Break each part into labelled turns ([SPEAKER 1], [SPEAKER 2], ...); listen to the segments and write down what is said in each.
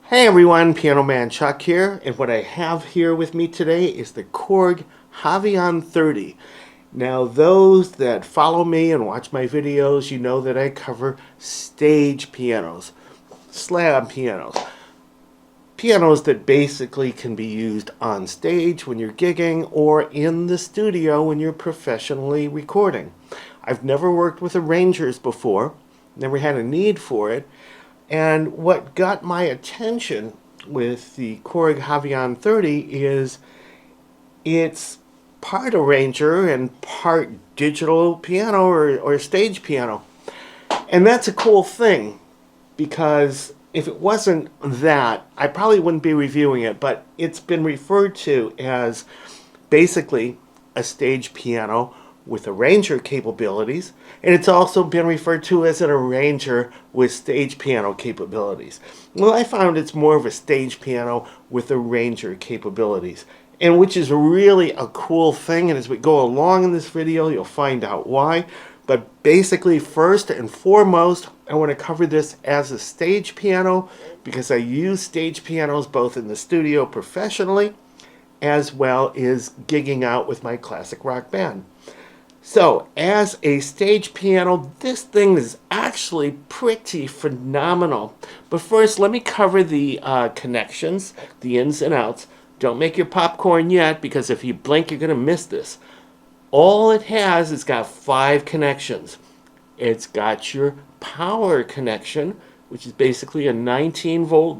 [SPEAKER 1] Hey everyone, Piano Man Chuck here, and what I have here with me today is the Korg Havian 30. Now those that follow me and watch my videos, you know that I cover stage pianos, slab pianos. Pianos that basically can be used on stage when you're gigging or in the studio when you're professionally recording. I've never worked with arrangers before, never had a need for it. And what got my attention with the Korg Havian 30 is it's part arranger and part digital piano or stage piano. And that's a cool thing, because if it wasn't that, I probably wouldn't be reviewing it, but it's been referred to as basically a stage piano with arranger capabilities, and it's also been referred to as an arranger with stage piano capabilities. Well, I found it's more of a stage piano with arranger capabilities, and which is really a cool thing, and as we go along in this video, you'll find out why. But basically, first and foremost, I want to cover this as a stage piano because I use stage pianos both in the studio professionally as well as gigging out with my classic rock band. So, as a stage piano, this thing is actually pretty phenomenal. But first, let me cover the connections, the ins and outs. Don't make your popcorn yet, because if you blink, you're going to miss this. All it has is got 5 connections. It's got your power connection, which is basically a 19-volt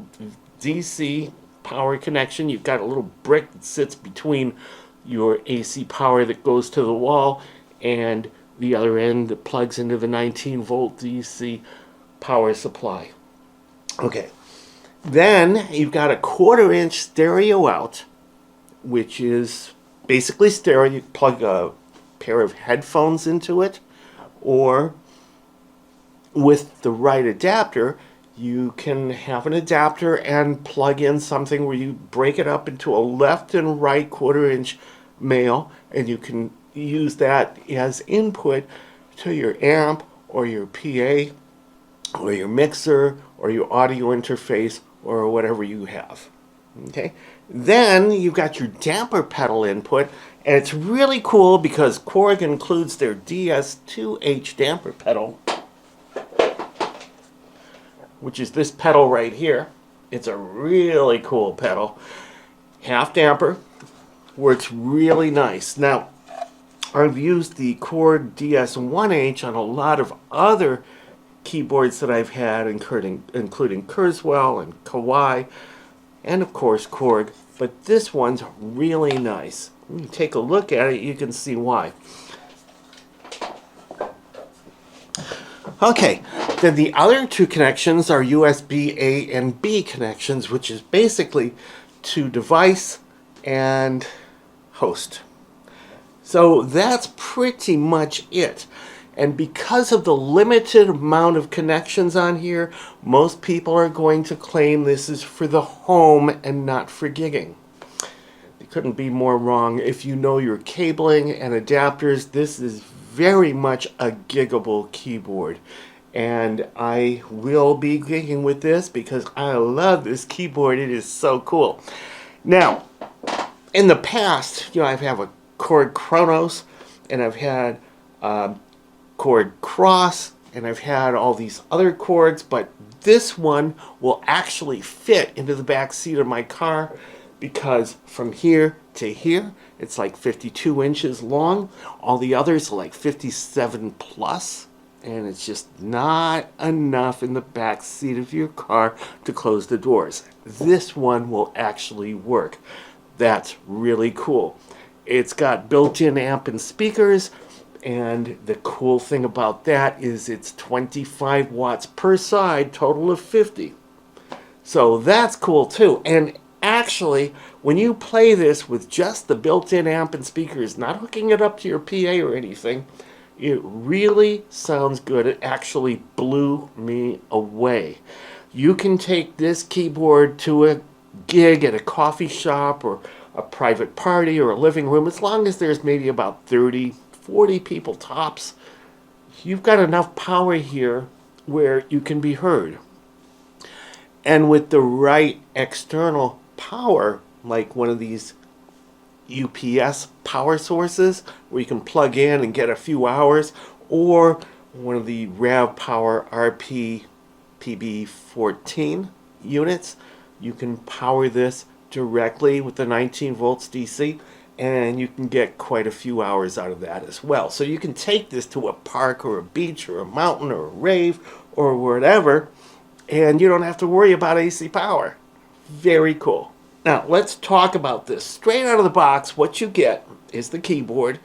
[SPEAKER 1] DC power connection. You've got a little brick that sits between your AC power that goes to the wall and the other end that plugs into the 19-volt DC power supply. Okay, then you've got a 1/4-inch stereo out, which is basically stereo. You plug a pair of headphones into it, or with the right adapter, you can have an adapter and plug in something where you break it up into a left and right 1/4-inch male, and you can use that as input to your amp or your PA or your mixer or your audio interface or whatever you have. Okay, then you've got your damper pedal input, and it's really cool because Korg includes their DS2H damper pedal, which is this pedal right here. It's a really cool pedal. Half damper, works really nice. Now, I've used the Korg DS1H on a lot of other keyboards that I've had, including Kurzweil and Kawai, and of course Korg, but this one's really nice. When you take a look at it, you can see why. Okay, then the other 2 connections are USB A and B connections, which is basically to device and host. So that's pretty much it. And because of the limited amount of connections on here, most people are going to claim this is for the home and not for gigging. You couldn't be more wrong. If you know your cabling and adapters, this is very much a giggable keyboard. And I will be gigging with this because I love this keyboard. It is so cool. Now, in the past, I have a Korg Kronos, and I've had Korg Cross, and I've had all these other Korgs, but this one will actually fit into the back seat of my car because from here to here, it's like 52 inches long. All the others are like 57 plus, and it's just not enough in the back seat of your car to close the doors. This one will actually work. That's really cool. It's got built-in amp and speakers, and the cool thing about that is it's 25 watts per side, total of 50. So that's cool too. And actually, when you play this with just the built-in amp and speakers, not hooking it up to your PA or anything, it really sounds good. It actually blew me away. You can take this keyboard to a gig at a coffee shop or a private party or a living room, as long as there's maybe about 30, 40 people tops. You've got enough power here where you can be heard. And with the right external power, like one of these UPS power sources where you can plug in and get a few hours, or one of the RAV Power RP PB14 units, you can power this directly with the 19 volts DC, and you can get quite a few hours out of that as well. So you can take this to a park or a beach or a mountain or a rave or whatever, and you don't have to worry about AC power. Very cool. Now let's talk about this. Straight out of the box, what you get is the keyboard.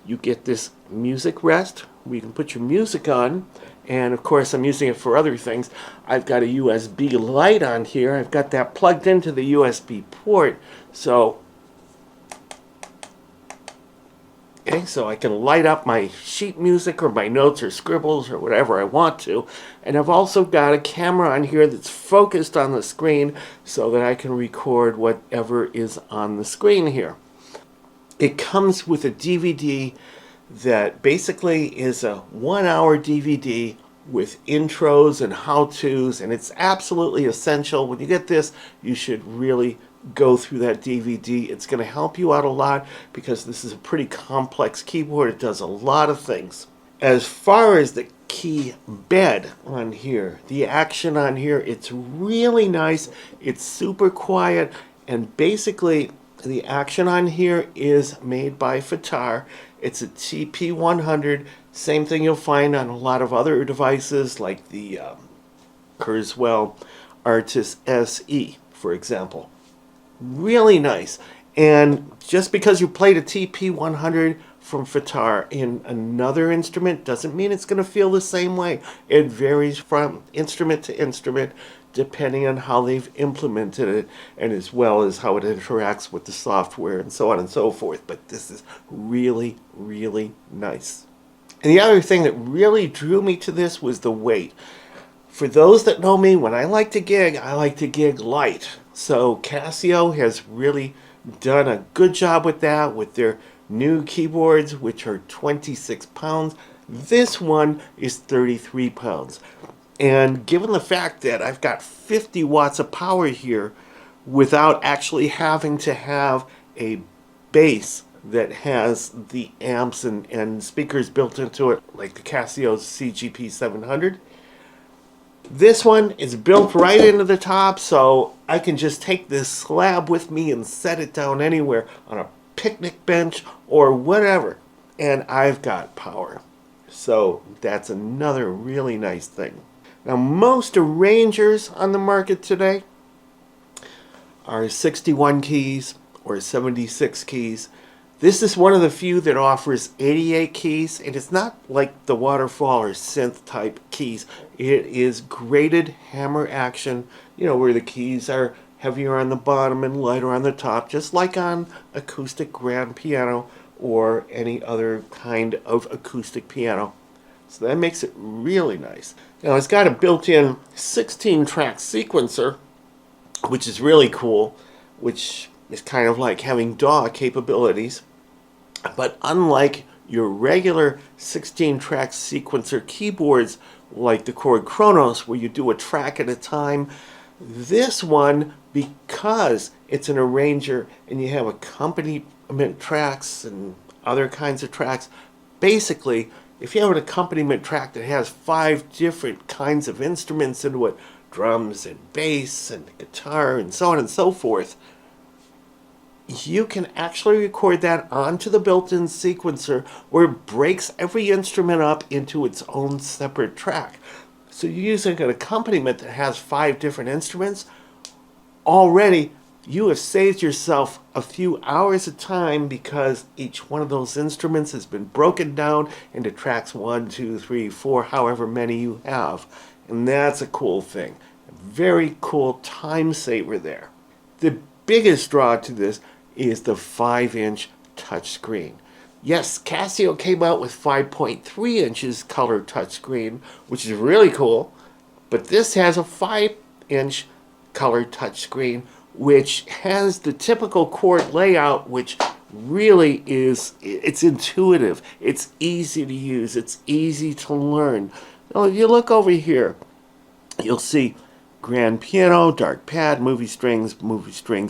[SPEAKER 1] You get this music rest where you can put your music on, and of course I'm using it for other things. I've got a USB light on here. I've got that plugged into the USB port, so I can light up my sheet music or my notes or scribbles or whatever I want to. And I've also got a camera on here that's focused on the screen so that I can record whatever is on the screen here. It comes with a DVD that basically is a 1-hour DVD with intros and how-tos, and it's absolutely essential. When you get this, you should really go through that DVD. It's going to help you out a lot because this is a pretty complex keyboard. It does a lot of things. As far as the key bed on here, the action on here, it's really nice. It's super quiet, and basically the action on here is made by Fitar. It's a TP100, same thing you'll find on a lot of other devices like the Kurzweil Artis SE, for example. Really nice. And just because you played a TP100 from Fitar in another instrument doesn't mean it's going to feel the same way. It varies from instrument to instrument depending on how they've implemented it, and as well as how it interacts with the software and so on and so forth. But this is really, really nice. And the other thing that really drew me to this was the weight. For those that know me, when I like to gig light. So Casio has really done a good job with that with their new keyboards, which are 26 pounds. This one is 33 pounds. And given the fact that I've got 50 watts of power here without actually having to have a bass that has the amps and speakers built into it, like the Casio's CGP 700, this one is built right into the top, so I can just take this slab with me and set it down anywhere on a picnic bench or whatever, and I've got power. So that's another really nice thing. Now, most arrangers on the market today are 61 keys or 76 keys. This is one of the few that offers 88 keys, and it's not like the waterfall or synth type keys. It is graded hammer action, where the keys are heavier on the bottom and lighter on the top, just like on acoustic grand piano or any other kind of acoustic piano. So that makes it really nice. Now it's got a built-in 16-track sequencer, which is really cool, which is kind of like having DAW capabilities. But unlike your regular 16-track sequencer keyboards like the Korg Kronos, where you do a track at a time, this one, because it's an arranger and you have accompaniment tracks and other kinds of tracks, basically, if you have an accompaniment track that has 5 different kinds of instruments into it, drums and bass and guitar and so on and so forth, you can actually record that onto the built-in sequencer where it breaks every instrument up into its own separate track. So you're using an accompaniment that has 5 different instruments. Already, you have saved yourself a few hours of time because each one of those instruments has been broken down into tracks 1, 2, 3, 4, however many you have. And that's a cool thing. A very cool time saver there. The biggest draw to this is the 5-inch touchscreen. Yes, Casio came out with 5.3 inches color touchscreen, which is really cool, but this has a 5-inch color touchscreen, which has the typical chord layout, which really it's intuitive, it's easy to use, it's easy to learn. Now, if you look over here, you'll see grand piano, dark pad, movie strings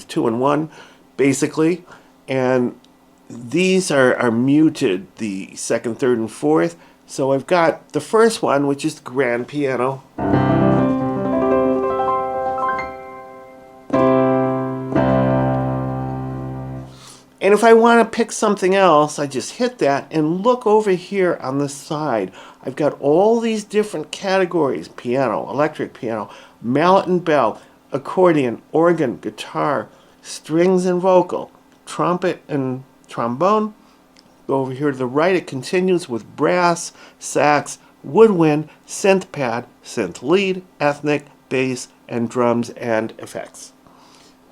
[SPEAKER 1] 2 in 1, basically. And these are muted, the second, third, and fourth. So I've got the first one, which is the grand piano. And if I want to pick something else, I just hit that and look over here on the side. I've got all these different categories: piano, electric piano, mallet and bell, accordion, organ, guitar, strings and vocal, trumpet and trombone. Go over here to the right, it continues with brass, sax, woodwind, synth pad, synth lead, ethnic, bass, and drums and effects.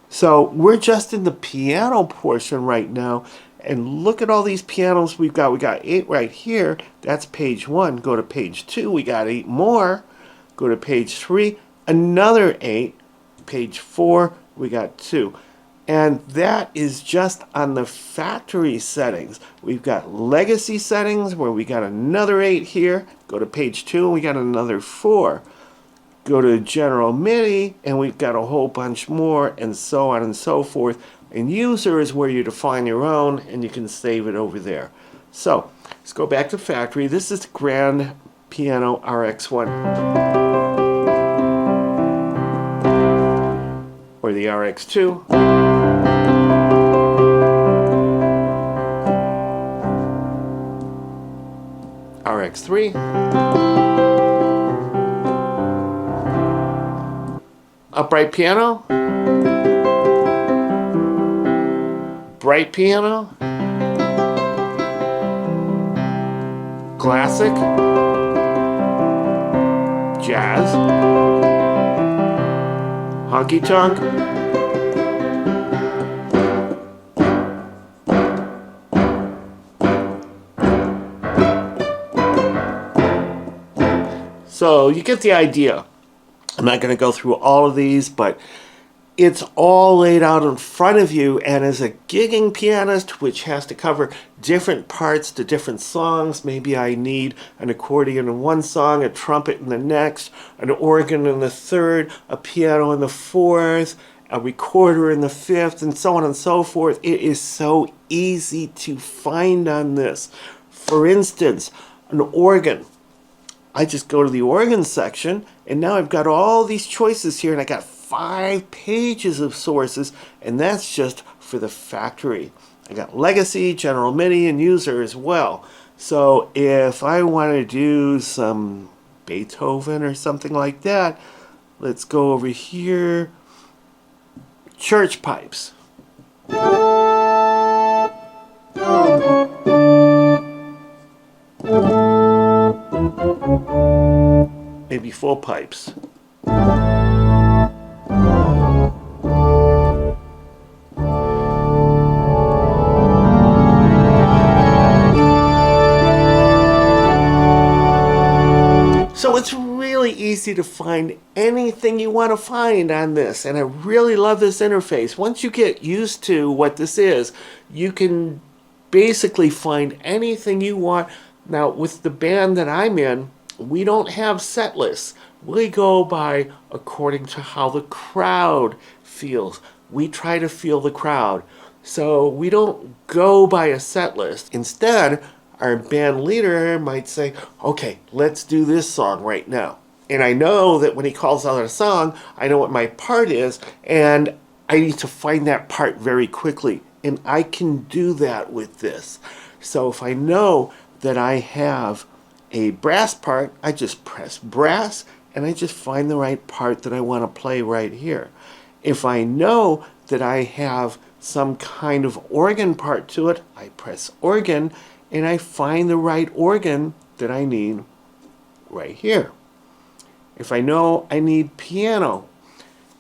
[SPEAKER 1] So we're just in the piano portion right now, and look at all these pianos we've got. We got 8 right here. That's page 1. Go to page 2. We got 8 more. Go to page 3. Another 8. Page 4. We got 2. And that is just on the factory settings. We've got legacy settings where we got another 8 here. Go to page 2 and we got another 4. Go to General MIDI, and we've got a whole bunch more, and so on and so forth. And user is where you define your own, and you can save it over there. So let's go back to factory. This is the Grand Piano RX1, or the RX2. RX3. Upright piano, bright piano, classic, jazz, honky tonk, so you get the idea. I'm not going to go through all of these, but it's all laid out in front of you. And as a gigging pianist, which has to cover different parts to different songs, maybe I need an accordion in one song, a trumpet in the next, an organ in the third, a piano in the fourth, a recorder in the fifth, and so on and so forth. It is so easy to find on this. For instance, an organ. I just go to the organ section, and now I've got all these choices here, and I got 5 pages of sources, and that's just for the factory. I got legacy, general MIDI, and user as well. So if I want to do some Beethoven or something like that, let's go over here. Church pipes. Maybe full pipes. So it's really easy to find anything you want to find on this, and I really love this interface. Once you get used to what this is, you can basically find anything you want. Now, with the band that I'm in, we don't have set lists. We go by according to how the crowd feels. We try to feel the crowd. So we don't go by a set list. Instead, our band leader might say, okay, let's do this song right now. And I know that when he calls out a song, I know what my part is, and I need to find that part very quickly. And I can do that with this. So if I know that I have a brass part, I just press brass and I just find the right part that I want to play right here. If I know that I have some kind of organ part to it, I press organ and I find the right organ that I need right here. If I know I need piano,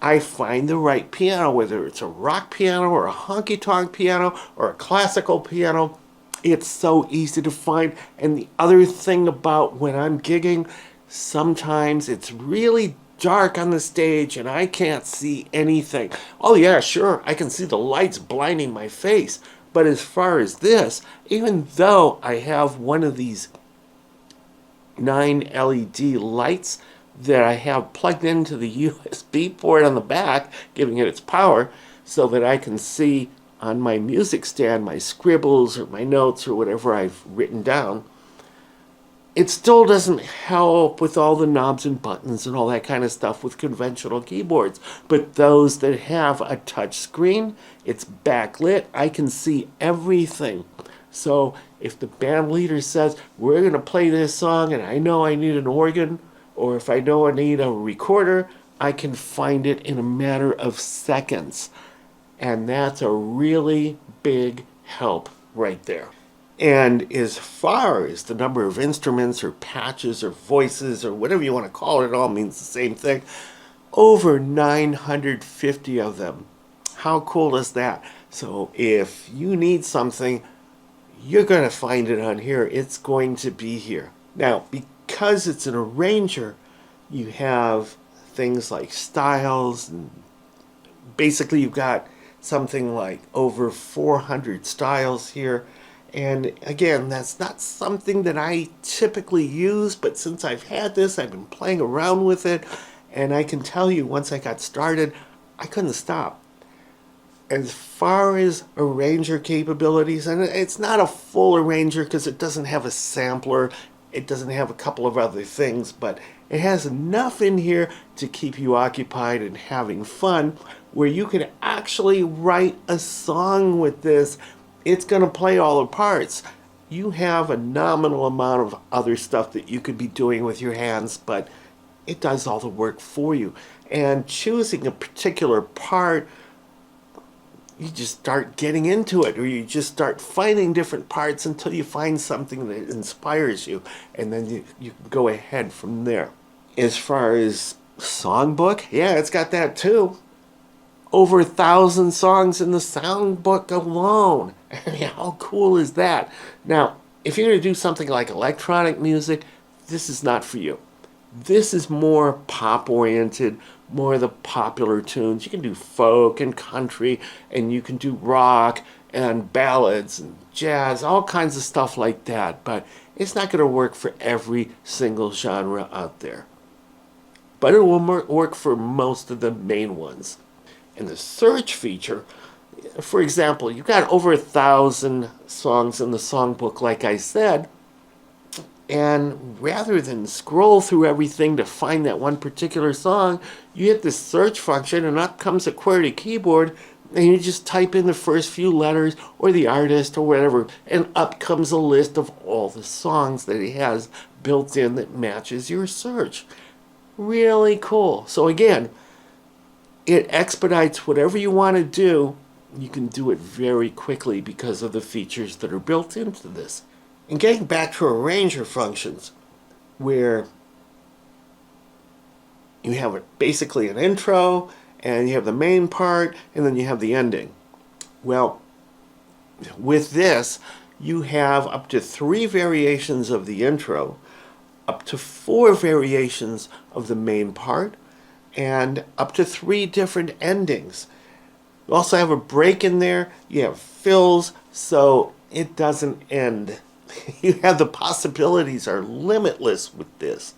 [SPEAKER 1] I find the right piano, whether it's a rock piano or a honky-tonk piano or a classical piano. It's so easy to find. And the other thing about when I'm gigging, sometimes it's really dark on the stage and I can't see anything. Oh yeah, sure, I can see the lights blinding my face. But as far as this, even though I have one of these 9 LED lights, that I have plugged into the USB port on the back, giving it its power, so that I can see on my music stand my scribbles or my notes or whatever I've written down. It still doesn't help with all the knobs and buttons and all that kind of stuff with conventional keyboards. But those that have a touch screen, it's backlit, I can see everything. So if the band leader says, we're going to play this song and I know I need an organ, or if I know I need a recorder, I can find it in a matter of seconds. And that's a really big help right there. And as far as the number of instruments or patches or voices or whatever you want to call it, it all means the same thing. Over 950 of them. How cool is that? So if you need something, you're going to find it on here. It's going to be here. Now, because it's an arranger, you have things like styles, and basically you've got something like over 400 styles here. And again, that's not something that I typically use, but since I've had this, I've been playing around with it, and I can tell you, once I got started, I couldn't stop. As far as arranger capabilities, and it's not a full arranger because it doesn't have a sampler, it doesn't have a couple of other things, but it has enough in here to keep you occupied and having fun, where you can actually write a song with this. It's going to play all the parts. You have a nominal amount of other stuff that you could be doing with your hands, but it does all the work for you. And choosing a particular part, you just start getting into it, or you just start finding different parts until you find something that inspires you, and then you go ahead from there. As far as Songbook, yeah, it's got that too. Over 1,000 songs in the Songbook alone. I mean, how cool is that? Now, if you're going to do something like electronic music, this is not for you. This is more pop-oriented, more of the popular tunes. You can do folk and country, and you can do rock and ballads and jazz, all kinds of stuff like that. But it's not going to work for every single genre out there. But it will work for most of the main ones. And the search feature, for example, you've got over 1,000 songs in the Songbook, like I said, and rather than scroll through everything to find that one particular song, you hit the search function and up comes a QWERTY keyboard, and you just type in the first few letters or the artist or whatever, and up comes a list of all the songs that he has built in that matches your search. Really cool. So again, it expedites whatever you want to do. You can do it very quickly because of the features that are built into this. And getting back to arranger functions, where you have basically an intro, and you have the main part, and then you have the ending. Well, with this, you have up to 3 variations of the intro, up to 4 variations of the main part, and up to 3 different endings. You also have a break in there. You have fills, so it doesn't end. You have the possibilities are limitless with this.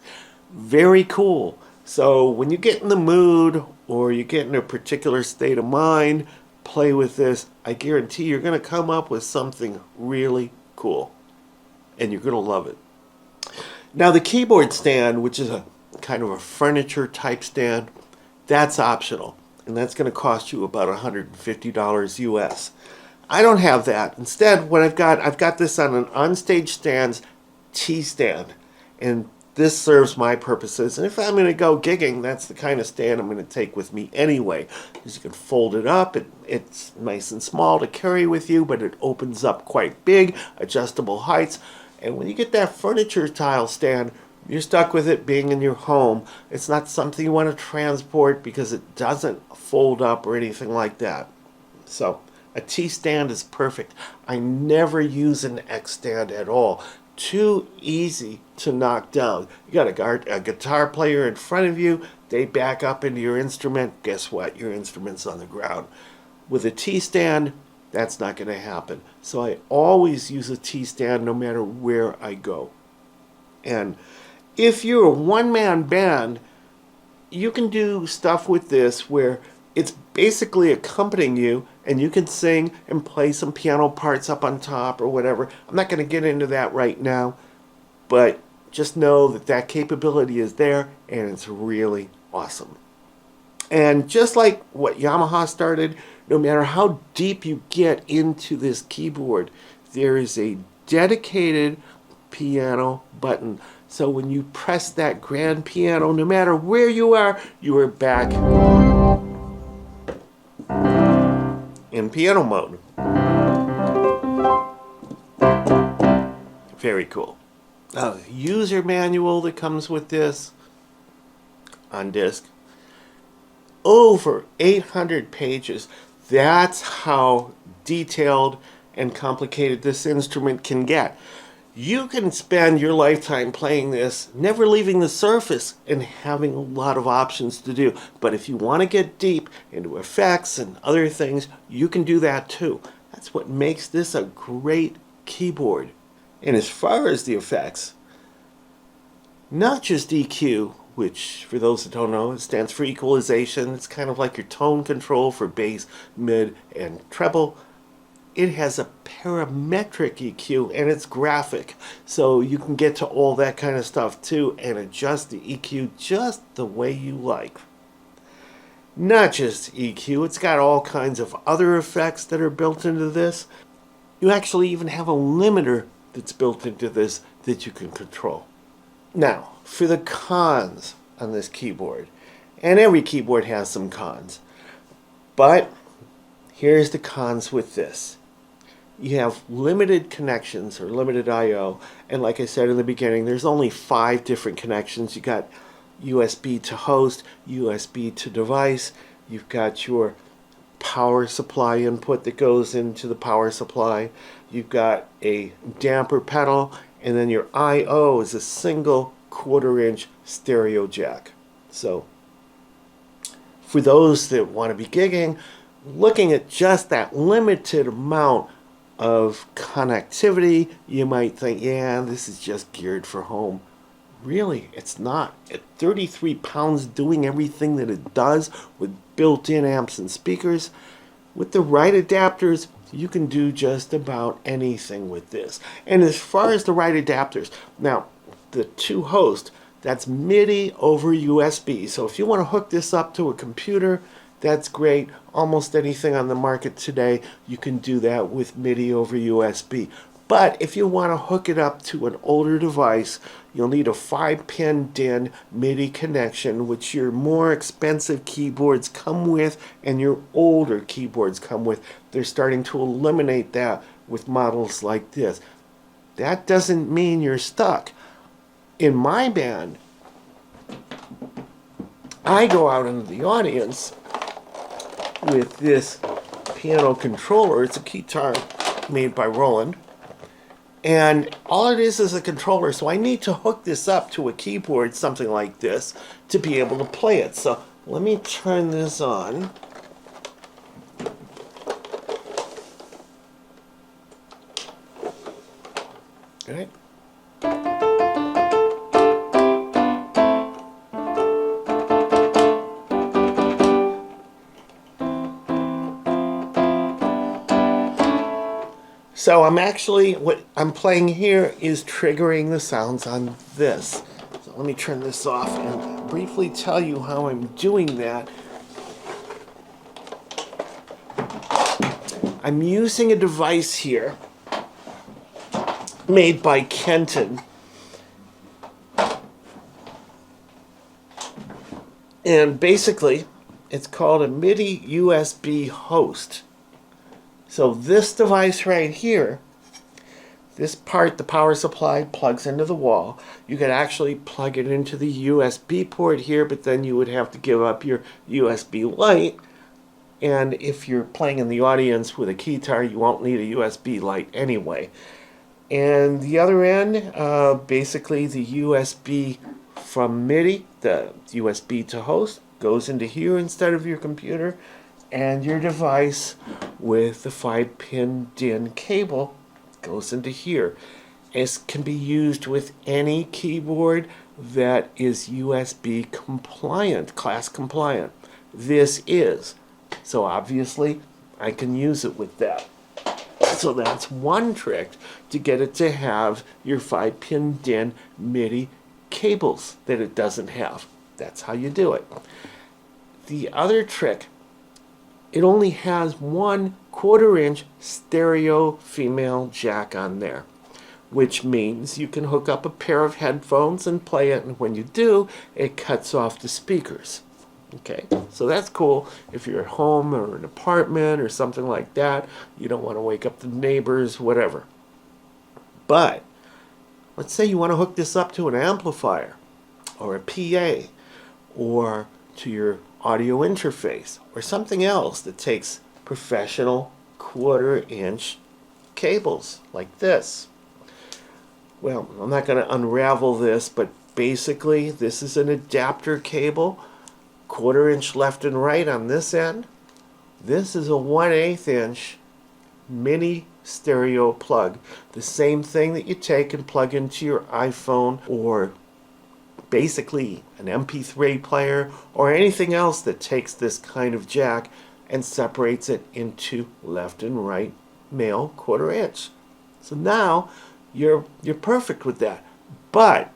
[SPEAKER 1] Very cool. So when you get in the mood or you get in a particular state of mind, play with this. I guarantee you're going to come up with something really cool. And you're going to love it. Now the keyboard stand, which is a kind of a furniture type stand, that's optional, and that's going to cost you about $150 US. I don't have that. Instead, what I've got this on an onstage stands T-stand, and this serves my purposes. And if I'm going to go gigging, that's the kind of stand I'm going to take with me anyway, because you can fold it up. It's nice and small to carry with you, but it opens up quite big, adjustable heights. And when you get that furniture tile stand, you're stuck with it being in your home. It's not something you want to transport because it doesn't fold up or anything like that. So a T-stand is perfect. I never use an X-stand at all. Too easy to knock down. You got a guitar player in front of you. They back up into your instrument. Guess what? Your instrument's on the ground. With a T-stand, that's not going to happen. So I always use a T-stand no matter where I go. And If you're a one-man band, you can do stuff with this where it's basically accompanying you and you can sing and play some piano parts up on top or whatever. I'm not going to get into that right now, but just know that that capability is there and it's really awesome. And just like what Yamaha started, no matter how deep you get into this keyboard, there is a dedicated piano button. So when you press that grand piano, no matter where you are back in piano mode. Very cool. User manual that comes with this on disc. Over 800 pages. That's how detailed and complicated this instrument can get. You can spend your lifetime playing this, never leaving the surface, and having a lot of options to do. But if you want to get deep into effects and other things, you can do that too. That's what makes this a great keyboard. And as far as the effects, not just EQ, which for those that don't know, it stands for equalization. It's kind of like your tone control for bass, mid, and treble. It has a parametric EQ and it's graphic, so you can get to all that kind of stuff too and adjust the EQ just the way you like. Not just EQ, it's got all kinds of other effects that are built into this. You actually even have a limiter that's built into this that you can control. Now, for the cons on this keyboard, and every keyboard has some cons, but here's the cons with this. You have limited connections or limited I/O, and like I said in the beginning, there's only 5 different connections. You got USB to host, USB to device, you've got your power supply input that goes into the power supply, you've got a damper pedal, and then your I/O is a single 1/4-inch stereo jack. So for those that want to be gigging, looking at just that limited amount of connectivity, you might think, yeah, this is just geared for home. Really, it's not. At 33 pounds doing everything that it does with built-in amps and speakers, with the right adapters, you can do just about anything with this. And as far as the right adapters, now, the 2 host, that's MIDI over USB. So if you want to hook this up to a computer, that's great. Almost anything on the market today, you can do that with MIDI over USB. But if you want to hook it up to an older device, you'll need a 5-pin DIN MIDI connection, which your more expensive keyboards come with and your older keyboards come with. They're starting to eliminate that with models like this. That doesn't mean you're stuck. In my band, I go out into the audience with this piano controller. It's a guitar made by Roland. And all it is a controller, so I need to hook this up to a keyboard, something like this, to be able to play it. So let me turn this on. All right. So what I'm playing here is triggering the sounds on this. So let me turn this off and briefly tell you how I'm doing that. I'm using a device here made by Kenton. And basically, it's called a MIDI USB host. So this device right here, this part, the power supply, plugs into the wall. You could actually plug it into the USB port here, but then you would have to give up your USB light. And if you're playing in the audience with a guitar, you won't need a USB light anyway. And the other end, basically the USB from MIDI, the USB to host, goes into here instead of your computer. And your device with the 5-pin DIN cable goes into here. It can be used with any keyboard that is USB compliant, class compliant. This is. So obviously I can use it with that. So that's one trick to get it to have your 5-pin DIN MIDI cables that it doesn't have. That's how you do it. The other trick, it only has one 1/4-inch stereo female jack on there, which means you can hook up a pair of headphones and play it, and when you do, it cuts off the speakers. Okay, so that's cool if you're at home or an apartment or something like that. You don't want to wake up the neighbors, whatever. But let's say you want to hook this up to an amplifier or a PA or to your audio interface or something else that takes professional 1/4-inch cables like this. Well, I'm not going to unravel this, but basically this is an adapter cable, 1/4-inch left and right on this end. This is a 1/8-inch mini stereo plug. The same thing that you take and plug into your iPhone or basically an MP3 player or anything else that takes this kind of jack and separates it into left and right male 1/4-inch. So now you're perfect with that. But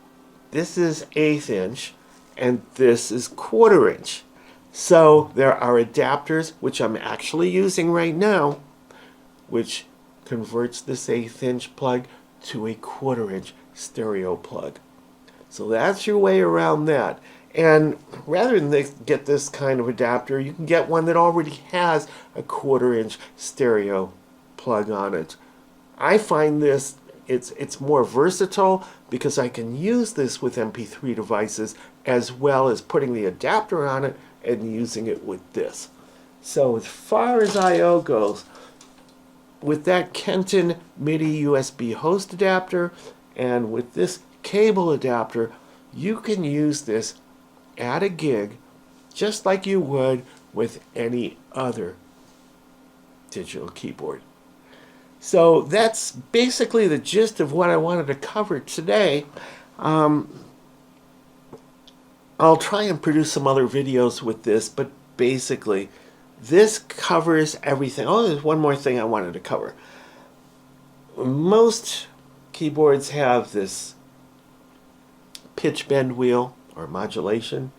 [SPEAKER 1] this is 1/8-inch and this is 1/4-inch. So there are adapters, which I'm actually using right now, which converts this 1/8-inch plug to a 1/4-inch stereo plug. So that's your way around that. And rather than get this kind of adapter, you can get one that already has a 1/4-inch stereo plug on it. I find this, it's more versatile because I can use this with MP3 devices as well as putting the adapter on it and using it with this. So as far as I/O goes, with that Kenton MIDI USB host adapter and with this cable adapter, you can use this at a gig just like you would with any other digital keyboard. So that's basically the gist of what I wanted to cover today. I'll try and produce some other videos with this, but basically this covers everything. Oh, there's one more thing I wanted to cover. Most keyboards have this pitch bend wheel or modulation.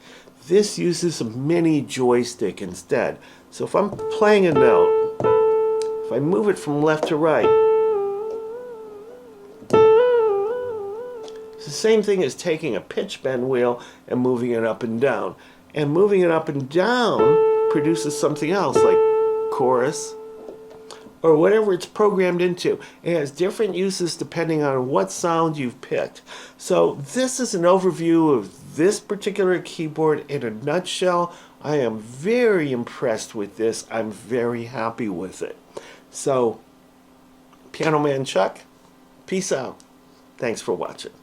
[SPEAKER 1] This uses a mini joystick instead. So if I'm playing a note, if I move it from left to right, it's the same thing as taking a pitch bend wheel and moving it up and down. And moving it up and down produces something else like chorus or whatever it's programmed into. It has different uses depending on what sound you've picked. So this is an overview of this particular keyboard in a nutshell. I am very impressed with this. I'm very happy with it. So, Piano Man Chuck, peace out. Thanks for watching.